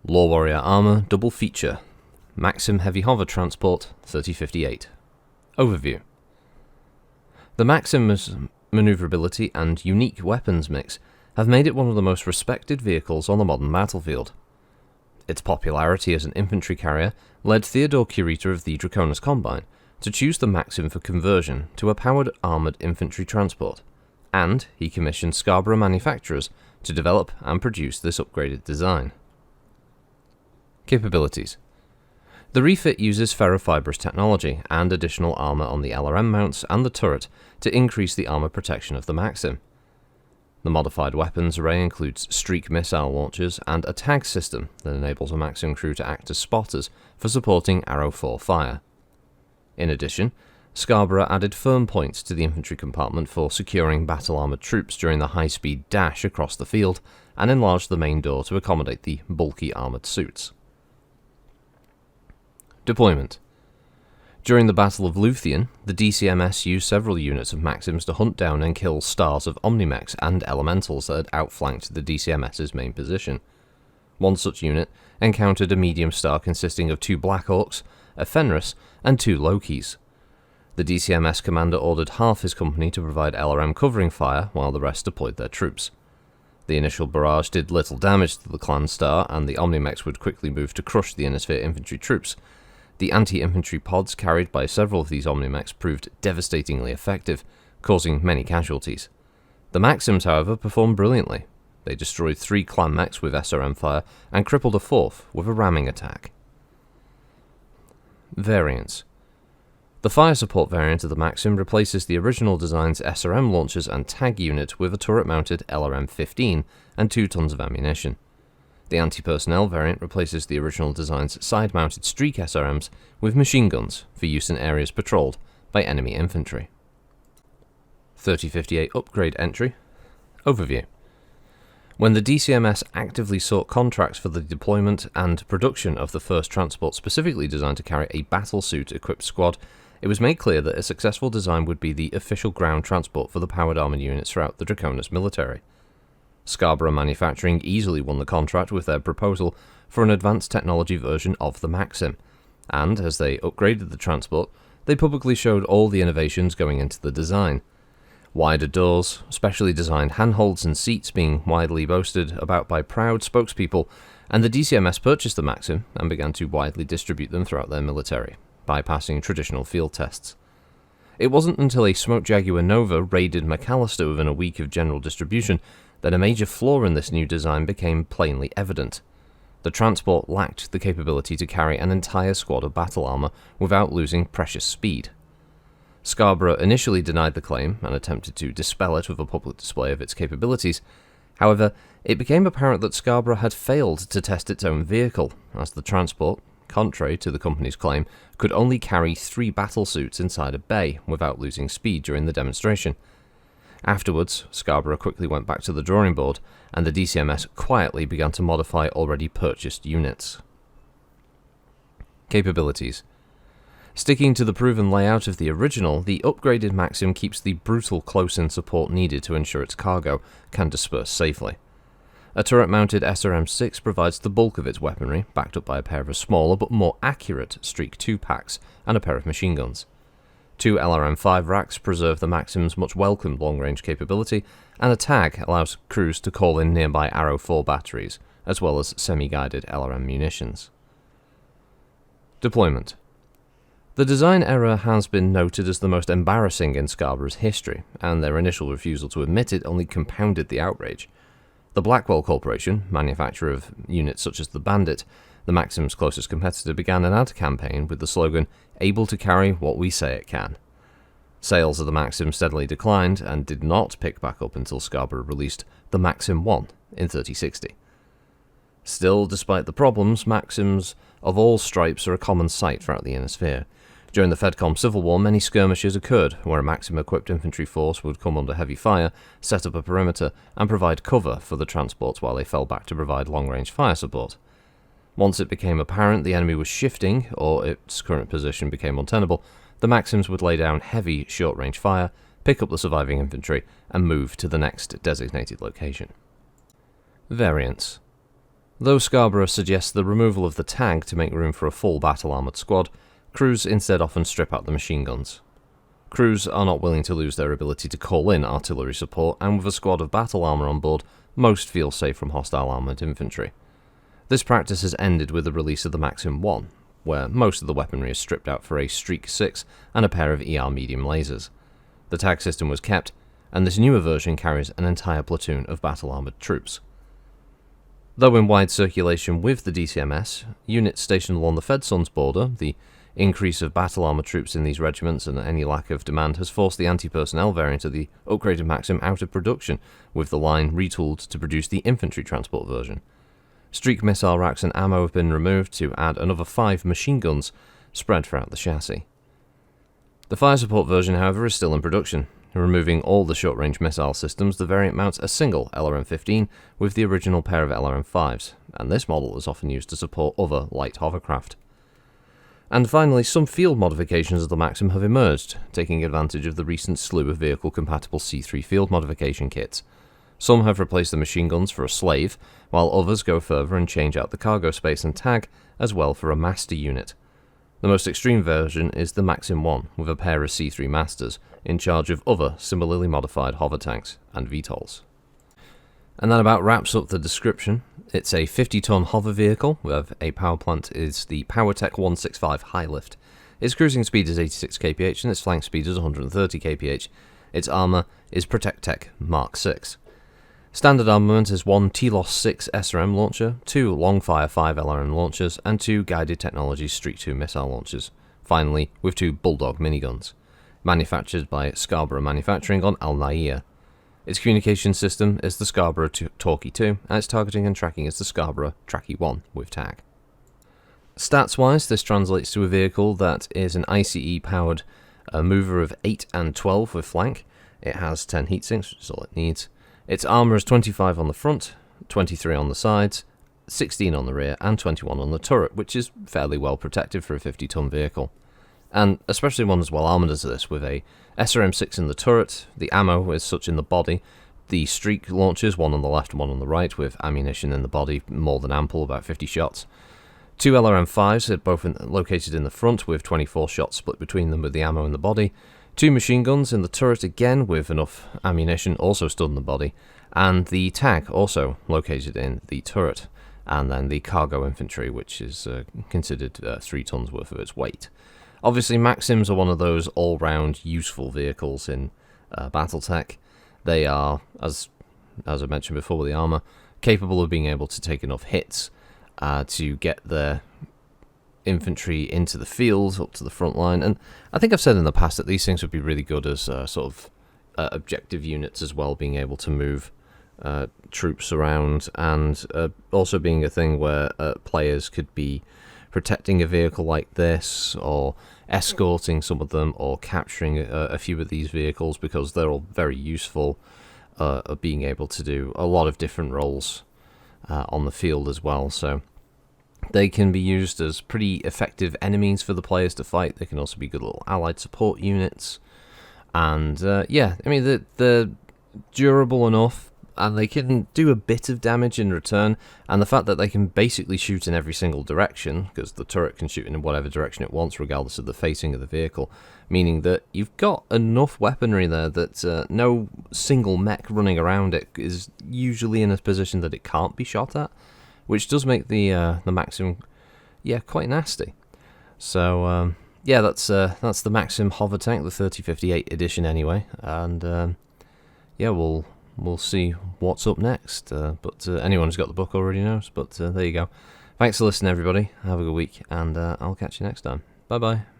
LoreWarrior Armour Double Feature, Maxim Heavy Hover Transport 3058. Overview. The Maxim's manoeuvrability and unique weapons mix have made it one of the most respected vehicles on the modern battlefield. Its popularity as an infantry carrier led Theodore Kurita of the Draconis Combine to choose the Maxim for conversion to a powered armoured infantry transport, and he commissioned Scarborough manufacturers to develop and produce this upgraded design. Capabilities. The refit uses ferrofibrous technology and additional armour on the LRM mounts and the turret to increase the armour protection of the Maxim. The modified weapons array includes streak missile launchers and a tag system that enables a Maxim crew to act as spotters for supporting Arrow 4 fire. In addition, Scarborough added firm points to the infantry compartment for securing battle-armoured troops during the high-speed dash across the field, and enlarged the main door to accommodate the bulky armoured suits. Deployment. During the Battle of Luthien, the DCMS used several units of Maxims to hunt down and kill stars of Omnimex and Elementals that had outflanked the DCMS's main position. One such unit encountered a medium star consisting of 2 Black Hawks, a Fenris, and 2 Lokis. The DCMS commander ordered half his company to provide LRM covering fire while the rest deployed their troops. The initial barrage did little damage to the clan star, and the Omnimex would quickly move to crush the Innisphere infantry troops. The anti-infantry pods carried by several of these Omnimex proved devastatingly effective, causing many casualties. The Maxims, however, performed brilliantly. They destroyed 3 clan mechs with SRM fire and crippled a 4th with a ramming attack. Variants. The fire support variant of the Maxim replaces the original design's SRM launchers and tag unit with a turret-mounted LRM-15 and 2 tons of ammunition. The anti-personnel variant replaces the original design's side-mounted streak SRMs with machine guns for use in areas patrolled by enemy infantry. 3058 Upgrade Entry. Overview. When the DCMS actively sought contracts for the deployment and production of the first transport specifically designed to carry a battlesuit-equipped squad, it was made clear that a successful design would be the official ground transport for the powered armoured units throughout the Draconis military. Scarborough Manufacturing easily won the contract with their proposal for an advanced technology version of the Maxim, and as they upgraded the transport, they publicly showed all the innovations going into the design. Wider doors, specially designed handholds and seats being widely boasted about by proud spokespeople, and the DCMS purchased the Maxim and began to widely distribute them throughout their military, bypassing traditional field tests. It wasn't until a Smoke Jaguar Nova raided McAllister within a week of general distribution that a major flaw in this new design became plainly evident. The transport lacked the capability to carry an entire squad of battle armour without losing precious speed. Scarborough initially denied the claim and attempted to dispel it with a public display of its capabilities. However, it became apparent that Scarborough had failed to test its own vehicle, as the transport, contrary to the company's claim, could only carry 3 battlesuits inside a bay without losing speed during the demonstration. Afterwards, Scarborough quickly went back to the drawing board, and the DCMS quietly began to modify already purchased units. Capabilities. Sticking to the proven layout of the original, the upgraded Maxim keeps the brutal close-in support needed to ensure its cargo can disperse safely. A turret-mounted SRM-6 provides the bulk of its weaponry, backed up by a pair of smaller but more accurate Streak 2 packs and a pair of machine guns. 2 LRM-5 racks preserve the Maxim's much welcomed long-range capability, and a tag allows crews to call in nearby Arrow 4 batteries, as well as semi-guided LRM munitions. Deployment. The design error has been noted as the most embarrassing in Scarborough's history, and their initial refusal to admit it only compounded the outrage. The Blackwell Corporation, manufacturer of units such as the Bandit, the Maxim's closest competitor, began an ad campaign with the slogan, "Able to carry what we say it can." Sales of the Maxim steadily declined and did not pick back up until Scarborough released the Maxim 1 in 3060. Still, despite the problems, Maxims of all stripes are a common sight throughout the Innisphere. During the Fedcom Civil War, many skirmishes occurred, where a Maxim-equipped infantry force would come under heavy fire, set up a perimeter, and provide cover for the transports while they fell back to provide long-range fire support. Once it became apparent the enemy was shifting, or its current position became untenable, the Maxims would lay down heavy short-range fire, pick up the surviving infantry, and move to the next designated location. Variants. Though Scarborough suggests the removal of the tag to make room for a full battle-armoured squad, crews instead often strip out the machine guns. Crews are not willing to lose their ability to call in artillery support, and with a squad of battle armour on board, most feel safe from hostile armoured infantry. This practice has ended with the release of the Maxim 1, where most of the weaponry is stripped out for a Streak 6 and a pair of ER medium lasers. The tag system was kept, and this newer version carries an entire platoon of battle-armoured troops. Though in wide circulation with the DCMS, units stationed along the Fedson's border, the increase of battle armour troops in these regiments and any lack of demand has forced the anti-personnel variant of the upgraded Maxim out of production, with the line retooled to produce the infantry transport version. Streak missile racks and ammo have been removed to add another 5 machine guns spread throughout the chassis. The fire support version, however, is still in production. Removing all the short-range missile systems, the variant mounts a single LRM-15 with the original pair of LRM-5s, and this model is often used to support other light hovercraft. And finally, some field modifications of the Maxim have emerged, taking advantage of the recent slew of vehicle-compatible C3 field modification kits. Some have replaced the machine guns for a slave, while others go further and change out the cargo space and tag, as well for a master unit. The most extreme version is the Maxim 1, with a pair of C3 masters, in charge of other similarly modified hover tanks and VTOLs. And that about wraps up the description. It's a 50-ton hover vehicle, with a power plant is the PowerTech 165 High Lift. Its cruising speed is 86 kph and its flank speed is 130 kph. Its armour is ProtectTech Mark 6. Standard armament is 1 TLOS 6 SRM launcher, 2 Longfire 5 LRM launchers, and 2 Guided Technologies Streak 2 missile launchers. Finally, with 2 Bulldog miniguns. Manufactured by Scarborough Manufacturing on Al Nahia. Its communication system is the Scarborough Talkie 2, and its targeting and tracking is the Scarborough Tracky 1 with tag. Stats-wise, this translates to a vehicle that is an ICE-powered mover of 8 and 12 with flank. It has 10 heatsinks, which is all it needs. Its armour is 25 on the front, 23 on the sides, 16 on the rear, and 21 on the turret, which is fairly well protected for a 50-ton vehicle. And especially one as well armoured as this, with a SRM-6 in the turret, the ammo is such in the body, the Streak launchers, one on the left and one on the right, with ammunition in the body more than ample, about 50 shots. 2 LRM-5s, both located in the front, with 24 shots split between them with the ammo in the body. 2 machine guns in the turret again, with enough ammunition also stored in the body. And the tag also located in the turret. And then the cargo infantry, which is considered 3 tons worth of its weight. Obviously, Maxims are one of those all-round useful vehicles in Battletech. They are, as I mentioned before with the armour, capable of being able to take enough hits to get their infantry into the field, up to the front line. And I think I've said in the past that these things would be really good as sort of objective units as well, being able to move troops around, and also being a thing where players could be protecting a vehicle like this, or escorting some of them, or capturing a few of these vehicles, because they're all very useful at being able to do a lot of different roles on the field as well. So they can be used as pretty effective enemies for the players to fight. They can also be good little allied support units. And yeah, I mean, they're durable enough, and they can do a bit of damage in return, and the fact that they can basically shoot in every single direction, because the turret can shoot in whatever direction it wants regardless of the facing of the vehicle, meaning that you've got enough weaponry there that no single mech running around it is usually in a position that it can't be shot at, which does make the Maxim, yeah, quite nasty. So yeah, that's the Maxim hover tank, the 3058 edition anyway, and yeah, we'll see what's up next, but anyone who's got the book already knows, but there you go. Thanks for listening, everybody. Have a good week, and I'll catch you next time. Bye-bye.